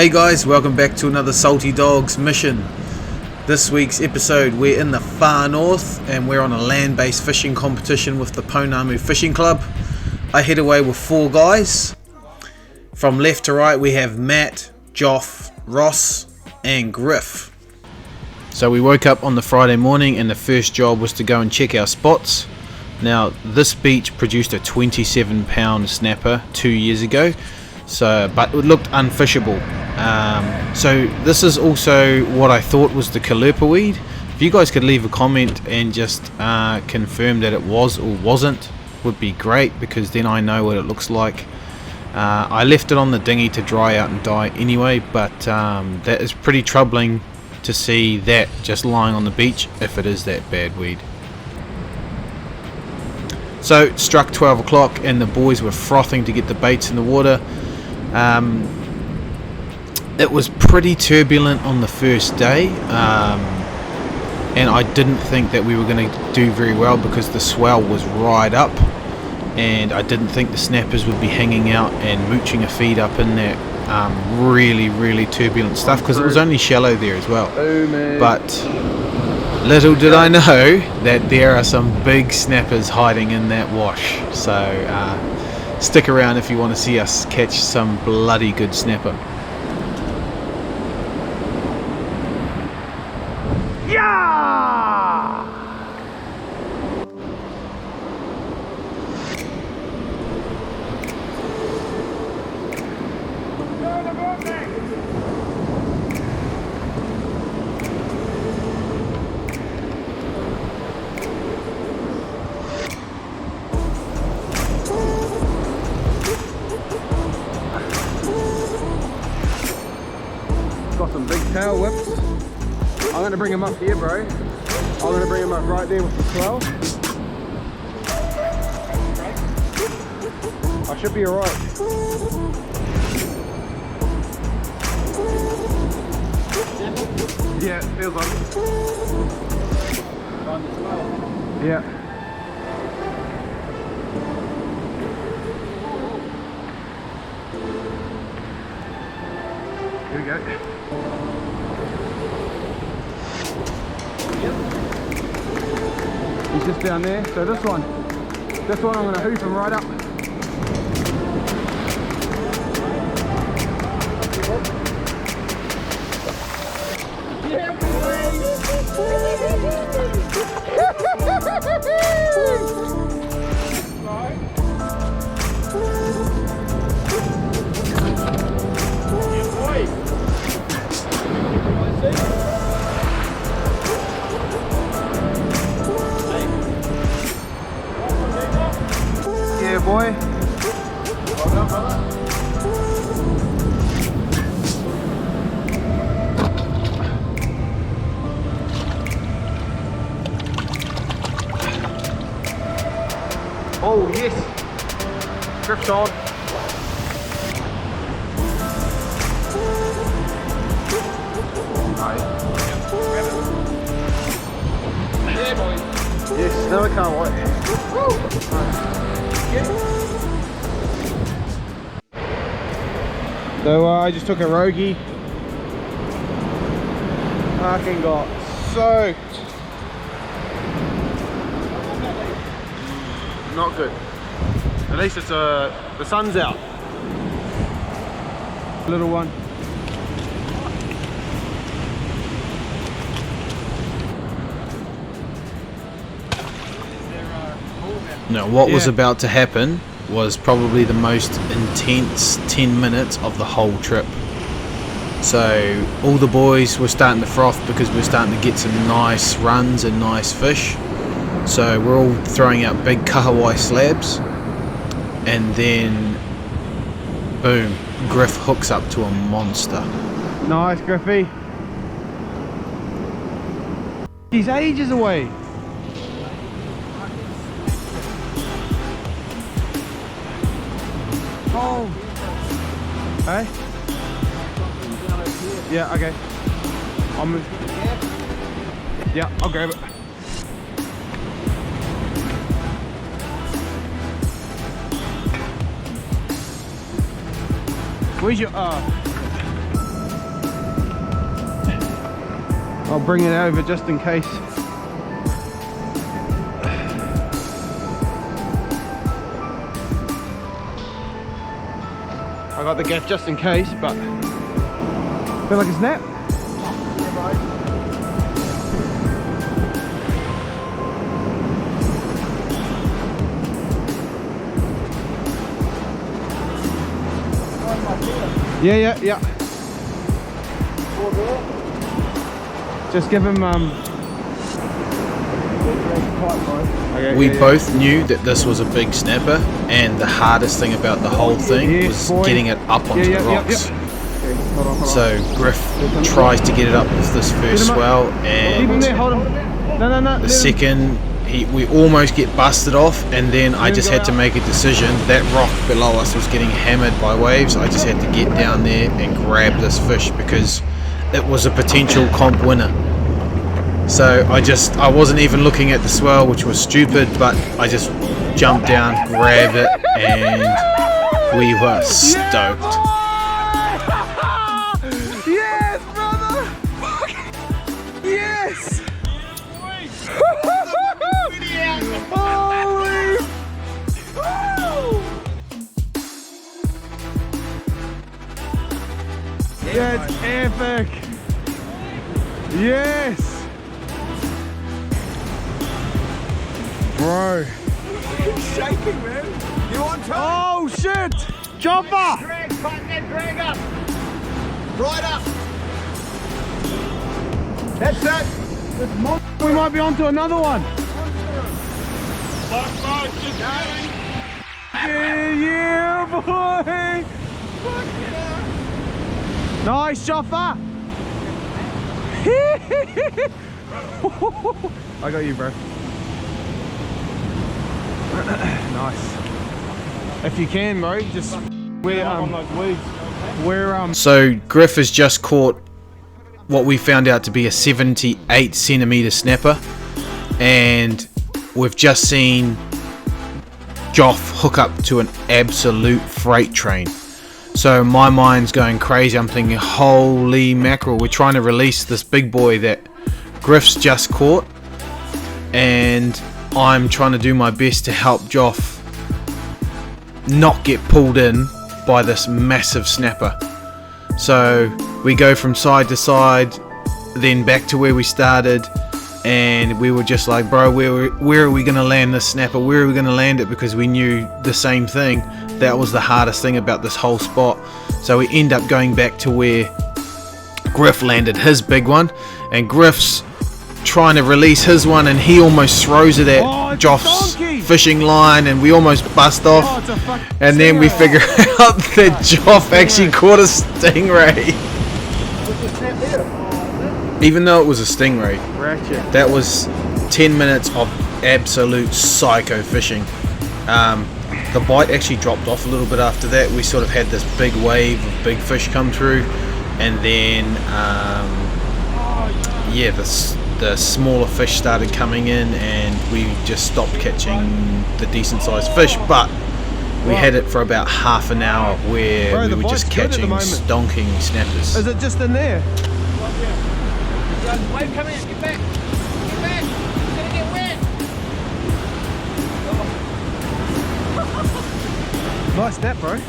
Hey guys, welcome back to another Salty Dogs mission. This week's episode, we're in the far north and we're on a land-based fishing competition with the Pounamu Fishing Club. I head away with 4 guys. From left to right we have Matt, Joff, Ross and Griff. So we woke up on the Friday morning and the first job was to go and check our spots. Now this beach produced a 27 pound snapper 2 years ago, but it looked unfishable. So this is also what I thought was the calliope weed. If you guys could leave a comment and just confirm that it was or wasn't, would be great, because then I know what it looks like. I left it on the dinghy to dry out and die anyway, but that is pretty troubling to see that just lying on the beach if it is that bad weed. So it struck 12 o'clock and the boys were frothing to get the baits in the water. It was pretty turbulent on the first day, and I didn't think that we were going to do very well because the swell was right up, and I didn't think the snappers would be hanging out and mooching a feed up in that really turbulent stuff, because it was only shallow there as well. But little did I know that there are some big snappers hiding in that wash, so stick around if you want to see us catch some bloody good snapper. Got some big tail whips. I'm going to bring him up here, bro. I'm going to bring him up right there with the swell. I should be alright. Yeah, it feels like it. Yeah. Here we go. He's just down there. So this one I'm going to hoop him right up. Yeah, boy. Hold up, brother. Oh, yes. Drift on. Yeah, boy. Yes, another can't wait. So I just took a rogie. Fucking got soaked. Not good. At least it's the sun's out. Little one. Now what was about to happen was probably the most intense 10 minutes of the whole trip. So all the boys were starting to froth because we're starting to get some nice runs and nice fish. So we're all throwing out big kahawai slabs, and then boom, Griff hooks up to a monster. Nice, Griffy. He's ages away. Oh. Hey? Yeah, okay. I'll move. Yeah, I'll grab it. Where's your I'll bring it over just in case. I got the gaff just in case, but feel like a snap. Yeah. Just give him okay, We both knew that this was a big snapper, and the hardest thing about the whole thing was getting it up onto the rocks. Hold on. So Griff tries to get it up with this first swell, Leave him and there, hold him. No. the second we almost get busted off, and then I just had to make a decision. That rock below us was getting hammered by waves. I just had to get down there and grab this fish because it was a potential comp winner. So I wasn't even looking at the swell, which was stupid, but I just jumped down, grabbed it, and we were stoked. Yes, brother! Yes! Holy! That's epic! Yes! Bro. He's shaking, man. You want to? Oh shit! Chopper! Drag, tighten that drag up. Right up. That's it. We might be onto another one. Yeah, boy! Nice, chopper! I got you, bro. Nice. If you can, bro, just So Griff has just caught what we found out to be a 78 centimeter snapper, and we've just seen Joff hook up to an absolute freight train. So my mind's going crazy. I'm thinking, holy mackerel, we're trying to release this big boy that Griff's just caught, and I'm trying to do my best to help Joff not get pulled in by this massive snapper. So we go from side to side, then back to where we started, and we were just like, bro, where are we going to land this snapper? Where are we going to land it? Because we knew the same thing. That was the hardest thing about this whole spot. So we end up going back to where Griff landed his big one, and Griff's trying to release his one, and he almost throws it at Joff's fishing line, and we almost bust off. And then we figure out that Joff actually caught a stingray. Even though it was a stingray, that was 10 minutes of absolute psycho fishing. The bite actually dropped off a little bit after that. We sort of had this big wave of big fish come through, and then the smaller fish started coming in, and we just stopped catching the decent sized fish. But we had it for about half an hour where we were just catching stonking snappers. Is it just in there? Wave coming in, get back. Get back. It's gonna get wet. Nice snap, bro.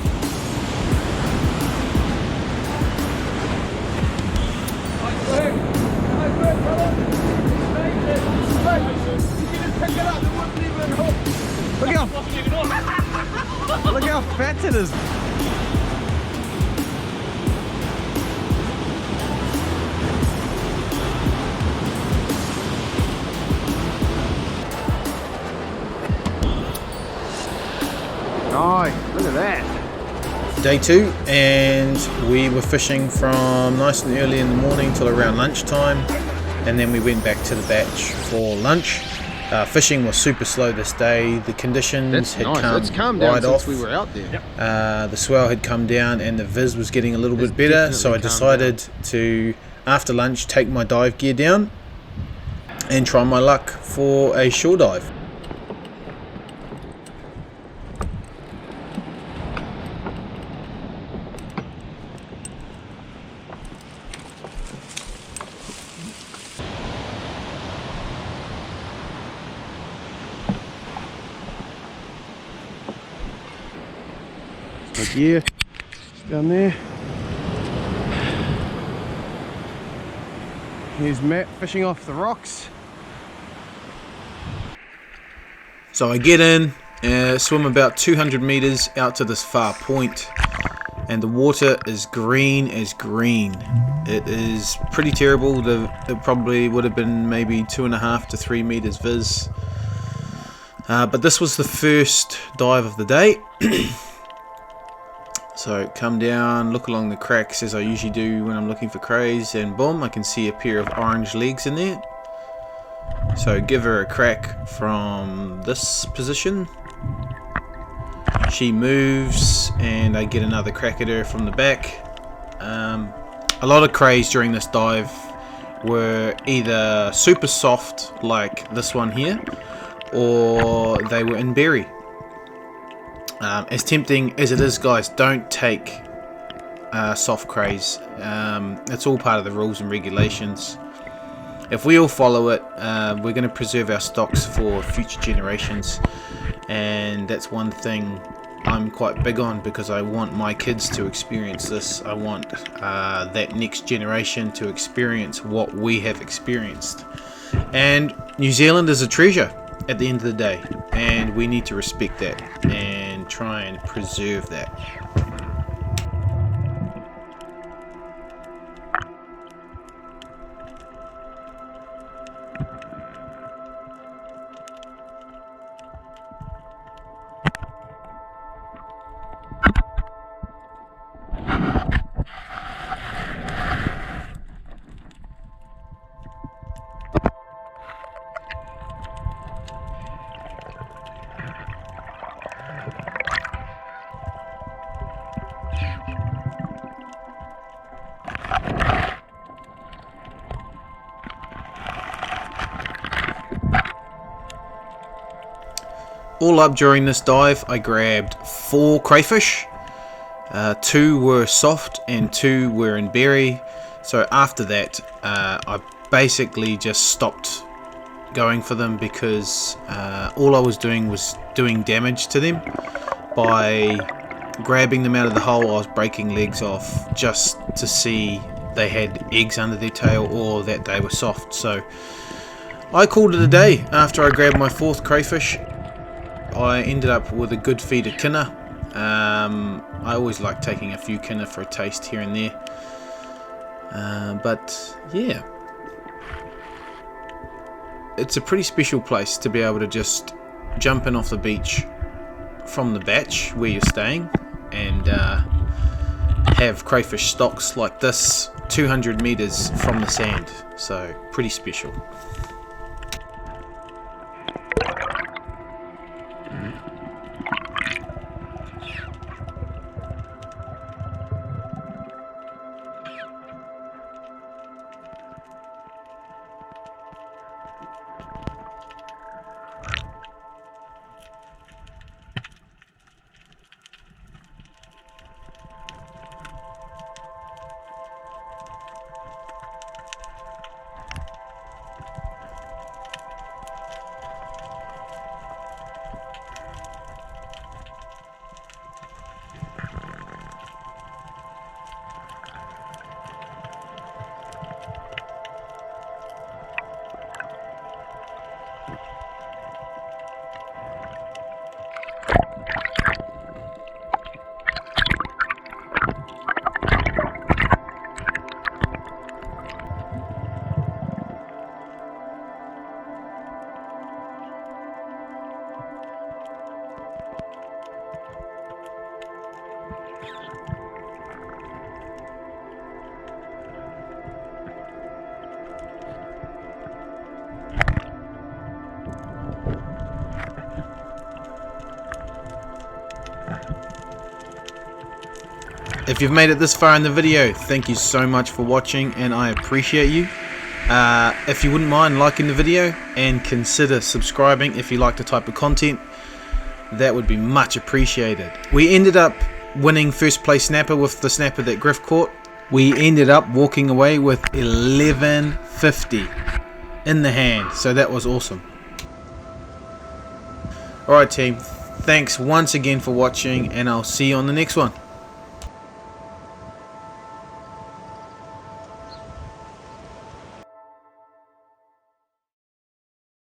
Look how fat it is. Nice, look at that. Day 2, and we were fishing from nice and early in the morning till around lunchtime, and then we went back to the batch for lunch. Fishing was super slow this day. The conditions had calmed right off. We were out there. The swell had come down, and the viz was getting a little bit better, so I decided to, after lunch, take my dive gear down and try my luck for a shore dive. My gear down there. Here's Matt fishing off the rocks. So I get in, swim about 200 meters out to this far point, and the water is green as green. It is pretty terrible. It probably would have been maybe 2.5 to 3 meters viz. But this was the first dive of the day. So come down, look along the cracks as I usually do when I'm looking for crays, and boom, I can see a pair of orange legs in there. So give her a crack from this position. She moves and I get another crack at her from the back. A lot of crays during this dive were either super soft like this one here, or they were in berry. As tempting as it is, guys, don't take soft crays. It's all part of the rules and regulations. If we all follow it, we're going to preserve our stocks for future generations, and that's one thing I'm quite big on, because I want my kids to experience this. I want that next generation to experience what we have experienced. And New Zealand is a treasure at the end of the day, and we need to respect that and try and preserve that. All up during this dive, I grabbed 4 crayfish. 2 were soft and 2 were in berry. So after that, I basically just stopped going for them, because all I was doing damage to them. By grabbing them out of the hole, I was breaking legs off just to see they had eggs under their tail or that they were soft. So I called it a day after I grabbed my 4th crayfish. I ended up with a good feed of kinner. I always like taking a few kinner for a taste here and there. But yeah, it's a pretty special place to be able to just jump in off the beach from the batch where you're staying and have crayfish stocks like this 200 meters from the sand. So pretty special. If you've made it this far in the video, thank you so much for watching, and I appreciate you. If you wouldn't mind liking the video and consider subscribing if you like the type of content, that would be much appreciated. We ended up winning first place snapper with the snapper that Griff caught. We ended up walking away with 1150 in the hand, so that was awesome. Alright team, Thanks once again for watching, and I'll see you on the next one.